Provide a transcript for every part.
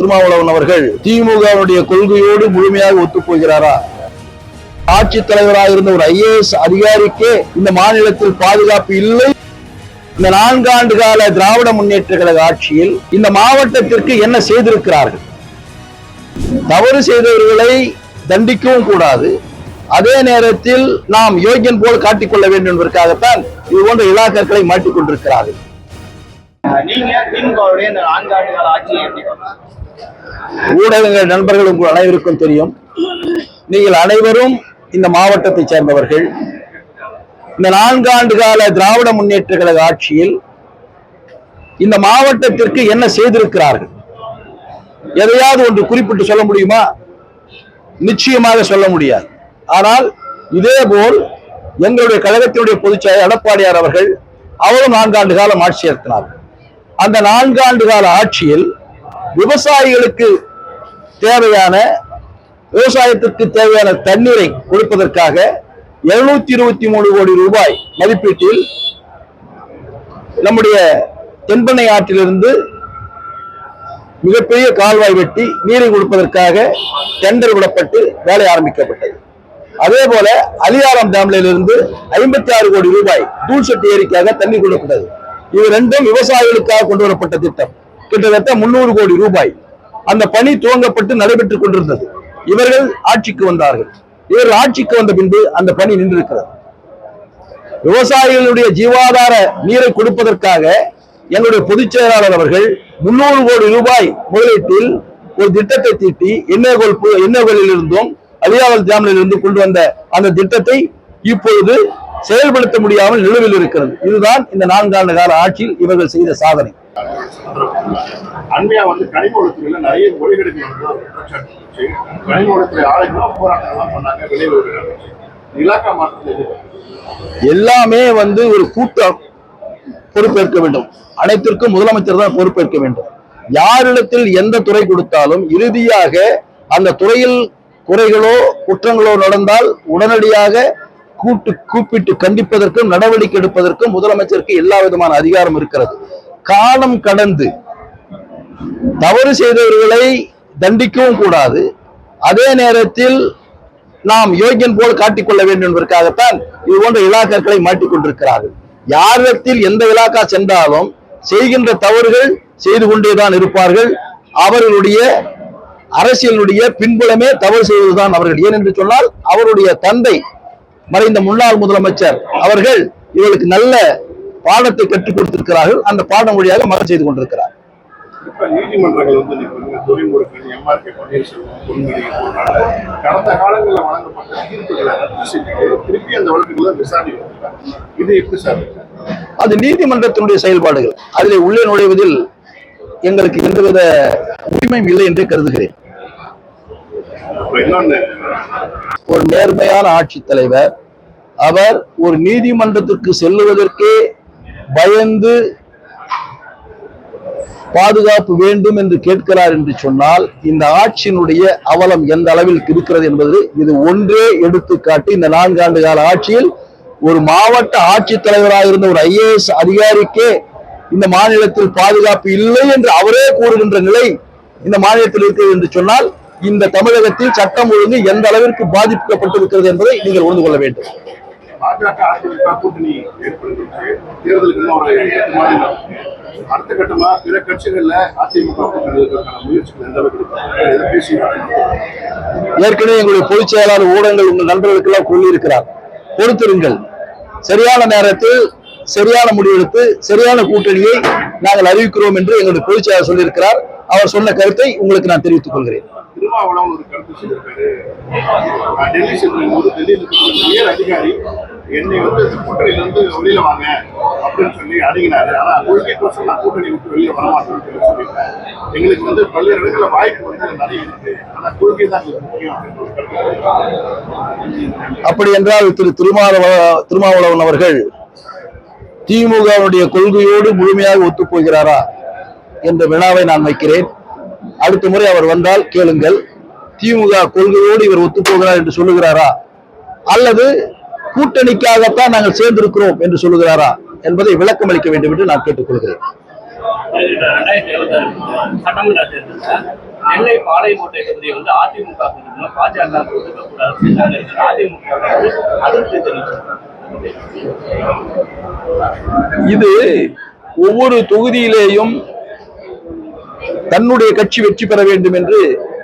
திருமாவளவன் அவர்கள் திமுகவுடைய கொள்கையோடு முழுமையாக ஒத்துப்போகிறாரா? ஆட்சித் தலைவராக இருந்த ஒரு IAS அதிகாரிக்கே இந்த மாநிலத்தில் பாதுகாப்பு இல்லை. இந்த 4 ஆண்டு கால திராவிட முன்னேற்ற கழக ஆட்சியில் இந்த மாவட்டத்திற்கு என்ன செய்திருக்கிறார்கள்? தவறு செய்தவர்களை தண்டிக்கவும் கூடாது, அதே நேரத்தில் நாம் யோகியன் போல் காட்டிக்கொள்ள வேண்டும் என்பதற்காகத்தான் இது போன்ற இலாக்கர்களை மாட்டிக் கொண்டிருக்கிறார்கள். ஊடகங்கள் நண்பர்கள் உங்கள் அனைவருக்கும் தெரியும், நீங்கள் அனைவரும் இந்த மாவட்டத்தை சேர்ந்தவர்கள். இந்த 4 ஆண்டு கால திராவிட முன்னேற்ற கழக ஆட்சியில் இந்த மாவட்டத்திற்கு என்ன செய்திருக்கிறார்கள்? எதையாவது ஒன்று குறிப்பிட்டு சொல்ல முடியுமா? நிச்சயமாக சொல்ல முடியாது. ஆனால் இதேபோல் எங்களுடைய கழகத்தினுடைய பொதுச்செயலாளர் எடப்பாடியார் அவர்கள் அவரும் 4 ஆண்டு காலம் ஆட்சி நடத்தினார். அந்த 4 ஆண்டு கால ஆட்சியில் விவசாயிகளுக்கு தேவையான விவசாயத்திற்கு தேவையான தண்ணீரை கொடுப்பதற்காக 723 கோடி ரூபாய் மதிப்பீட்டில் நம்முடைய தென்பெண்ணை ஆற்றிலிருந்து மிகப்பெரிய கால்வாய் வெட்டி நீரை கொடுப்பதற்காக டெண்டர் விடப்பட்டு வேலை ஆரம்பிக்கப்பட்டது. அதே போல அலியாரம் டேமிலிருந்து 56 கோடி ரூபாய் தூள்செட்டி ஏரிக்காக தண்ணீர் கொடுக்கப்பட்டது. இது ரெண்டும் விவசாயிகளுக்காக கொண்டு வரப்பட்ட திட்டம். கிட்டத்தட்ட 300 கோடி ரூபாய். அந்த பணி துவங்கப்பட்டு நடைபெற்றுக் கொண்டிருந்தது. இவர்கள் ஆட்சிக்கு வந்தார்கள். இவர்கள் ஆட்சிக்கு வந்த பின்பு அந்த பணி நின்றிருக்கிறது. விவசாயிகளுடைய ஜீவாதார நீரை கொடுப்பதற்காக எங்களுடைய பொதுச் செயலாளர் அவர்கள் 300 கோடி ரூபாய் முதலீட்டில் ஒரு திட்டத்தை தீட்டி எண்ணெய்களில் இருந்தும் அலியாவல் டேமில் இருந்து கொண்டு வந்த அந்த திட்டத்தை இப்பொழுது செயல்படுத்த முடியாமல் நிலுவையில் இருக்கிறது. இதுதான் இந்த 4 ஆண்டு கால ஆட்சியில் இவர்கள் செய்த சாதனை. அண்மையா கனிமவளத்துறையில நிறைய முறைகேடுகள் கனிமவளத்துறை ஆளுநர் போராட்டங்கள்லாம் பண்ணாங்க. விளைவு இலாக்கா மாற்றத்தில் எல்லாமே ஒரு கூட்டம் பொறுப்பேற்க வேண்டும். அனைத்திற்கும் முதலமைச்சர் தான் பொறுப்பேற்க வேண்டும். யாரிடத்தில் எந்த துறை கொடுத்தாலும் இறுதியாக அந்த துறையில் குறைகளோ குற்றங்களோ நடந்தால் உடனடியாக கூப்பிட்டு கண்டிப்பதற்கும் நடவடிக்கை எடுப்பதற்கும் முதலமைச்சருக்கு எல்லா விதமான அதிகாரம் இருக்கிறது. காலம் கடந்து தவறு செய்தவர்களை தண்டிக்கவும் கூடாது, அதே நேரத்தில் நாம் யோகியன் போல் காட்டிக்கொள்ள வேண்டும் என்பதற்காகத்தான் இது போன்ற இலாக்கர்களை மாட்டிக் கொண்டிருக்கிறார்கள். யாரிடத்தில் எந்த இலாக்கா சென்றாலும் செய்கின்ற தவறுகள் செய்து கொண்டேதான் இருப்பார்கள். அவர்களுடைய அரசியலுடைய பின்புலமே தவறு செய்வதுதான் அவர்கள். ஏனென்று சொன்னால் அவருடைய தந்தை மறைந்த முன்னாள் முதலமைச்சர் அவர்கள் இவர்களுக்கு நல்ல பாடத்தை கற்றுக் கொடுத்திருக்கிறார்கள். அந்த பாடம் வழியாக மகன் செய்து கொண்டிருக்கிறார். நீதிமன்றங்கள் கடந்த காலங்களில் வழங்கப்பட்ட தீர்ப்புகளை திருப்பி அந்த வழக்குகளை விசாரிக்க இது எப்படி சார்? அது நீதிமன்றத்தினுடைய செயல்பாடுகள். அதிலே உள்ளே நுழைவதில் எங்களுக்கு எந்தவித உரிமையும் இல்லை என்று கருதுகிறேன். ஒரு நேர்மையான ஆட்சித் தலைவர் அவர் ஒரு நீதிமன்றத்திற்கு செல்லுவதற்கே பயந்து பாதுகாப்பு வேண்டும் என்று கேட்கிறார் என்று சொன்னால் இந்த ஆட்சியினுடைய அவலம் எந்த அளவில் இருக்கிறது என்பது இது ஒன்றே எடுத்துக்காட்டு. இந்த 4 ஆண்டு கால ஆட்சியில் ஒரு மாவட்ட ஆட்சித்தலைவராக இருந்த ஒரு IAS அதிகாரிக்கே இந்த மாநிலத்தில் பாதுகாப்பு இல்லை என்று அவரே கூறுகின்ற நிலை இந்த மாநிலத்தில் இருக்கிறது என்று சொன்னால் இந்த தமிழகத்தில் சட்டம் ஒழுங்கு எந்த அளவிற்கு பாதிக்கப்பட்டிருக்கிறது என்பதை நீங்கள் உணர்ந்து கொள்ள வேண்டும். பாஜக அதிமுக கூட்டணி ஏற்படுத்தி தேர்தலுக்கு அடுத்த கட்டமா பிற கட்சிகள்ல அதிமுக ஏற்கனவே எங்களுடைய பொதுச் செயலாளர் ஊடகங்கள் உங்கள் நண்பர்களுக்கு எல்லாம் சொல்லியிருக்கிறார். பொறுத்திருங்கள், சரியான நேரத்தில் சரியான முடிவெடுத்து சரியான கூட்டணியை நாங்கள் அறிவிக்கிறோம் என்று எங்களுடைய பொதுச் செயலாளர் சொல்லியிருக்கிறார். அவர் சொன்ன கருத்தை உங்களுக்கு நான் தெரிவித்துக் கொள்கிறேன். திருமாவளவன் ஒரு கருத்து சொல்லியிருக்காரு. டெல்லி செல்லும் போது டெல்லியில் உயர் அதிகாரி என்னை கூட்டணியிலிருந்து வெளியில வாங்க அப்படின்னு சொல்லி அணுகினாரு. ஆனா கொள்கை கோசம் நான் கூட்டணி விட்டு வெளியே வரமாட்டேன்னு சொல்லியிருக்கேன். எங்களுக்கு பல்வேறு இடங்களில் வாய்ப்பு நிறைய இருக்கு. ஆனா கொள்கை தான் முக்கியம். அப்படி என்றால் திருமாவளவன் அவர்கள் திமுகவுடைய கொள்கையோடு முழுமையாக ஒத்துப்போகிறாரா என்ற வினாவை நான் வைக்கிறேன். அடுத்த முறை அவர் வந்தால் கேளுங்கள், திமுக கொள்கையோடு இவர் ஒத்துப்போகிறார் என்று சொல்லுகிறாரா அல்லது கூட்டணிக்காகத்தான் நாங்கள் சேர்ந்திருக்கிறோம் என்று சொல்லுகிறாரா என்பதை விளக்கம் அளிக்க வேண்டும் என்று நான் கேட்டுக்கொள்கிறேன். நெல்லை பாளையங்கோட்டை தொகுதியை வந்து அதிமுக கொடுக்கணும், பாஜக கொடுக்கக்கூடாது. அதிமுக அதிருப்தி தெரிவிச்சிருக்காங்க. இது ஒவ்வொரு தொகுதியிலேயும் தன்னுடைய கட்சி வெற்றி பெற வேண்டும் என்று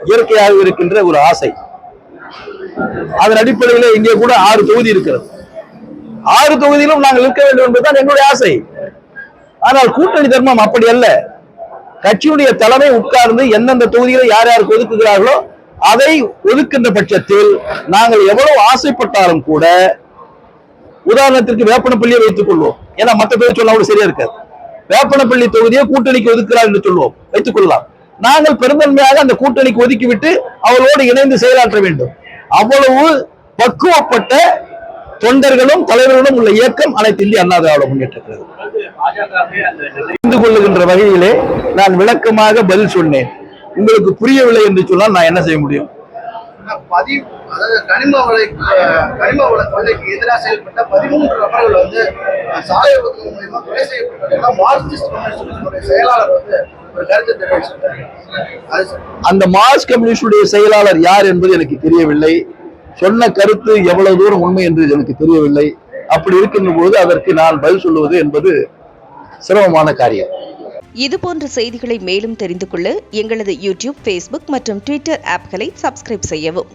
இயற்கையாக இருக்கின்ற ஒரு ஆசை. அதன் அடிப்படையில் இங்கே கூட 6 தொகுதி இருக்கிறது. 6 தொகுதியிலும் நாங்கள் இருக்க வேண்டும் என்பதுதான் என்னுடைய ஆசை. ஆனால் கூட்டணி தர்மம் அப்படி அல்ல. கட்சியுடைய தலைமை உட்கார்ந்து எந்தெந்த தொகுதிகளை யார் யாருக்கு ஒதுக்குகிறார்களோ அதை ஒதுக்கின்ற பட்சத்தில் நாங்கள் எவ்வளவு ஆசைப்பட்டாலும் கூட, உதாரணத்திற்கு வேப்பனப்பள்ளியை வைத்துக் கொள்வோம். ஏன்னா மற்ற பேர் சொன்னா கூட சரியா இருக்காது. வேப்பனப்பள்ளி தொகுதியை கூட்டணிக்கு ஒதுக்கிறார் என்று சொல்வோம், வைத்துக் கொள்ளலாம். நாங்கள் பெருந்தன்மையாக அந்த கூட்டணிக்கு ஒதுக்கிவிட்டு அவர்களோடு இணைந்து செயலாற்ற வேண்டும். அவ்வளவு பக்குவப்பட்ட தொண்டர்களும் தலைவர்களும் உள்ள இயக்கம் அனைத்து இந்திய அண்ணா திராவிட முன்னேற்ற கழகம். புரிந்து கொள்ளுகின்ற வகையிலே நான் விளக்கமாக பதில் சொன்னேன். உங்களுக்கு புரியவில்லை என்று சொன்னால் நான் என்ன செய்ய முடியும்? கனிம வள கொள்ளைக்கு எதிராக செயல்பட்ட 13 நபர்கள் வந்து சாலை ஒதுக்கீடு மூலமா கொலை செய்யப்பட்டது மார்க்சிஸ்ட் கம்யூனிஸ்ட் செயலாளர் வந்து ஒரு கருத்து தெரிவிச்சிருக்காரு. அந்த மார்க்சிஸ்ட் கம்யூனிஸ்டுடைய செயலாளர் யார் என்பது எனக்கு தெரியவில்லை. சொன்ன கருத்து எவ்வளவு தூரம் உண்மை என்று எனக்கு தெரியவில்லை. அப்படி இருக்கின்ற போது அதற்கு நான் பதில் சொல்லுவது என்பது சிரமமான காரியம். இதுபோன்ற செய்திகளை மேலும் தெரிந்து கொள்ள எங்களது யூடியூப், Facebook மற்றும் Twitter ஆப்களை சப்ஸ்கிரைப் செய்யவும்.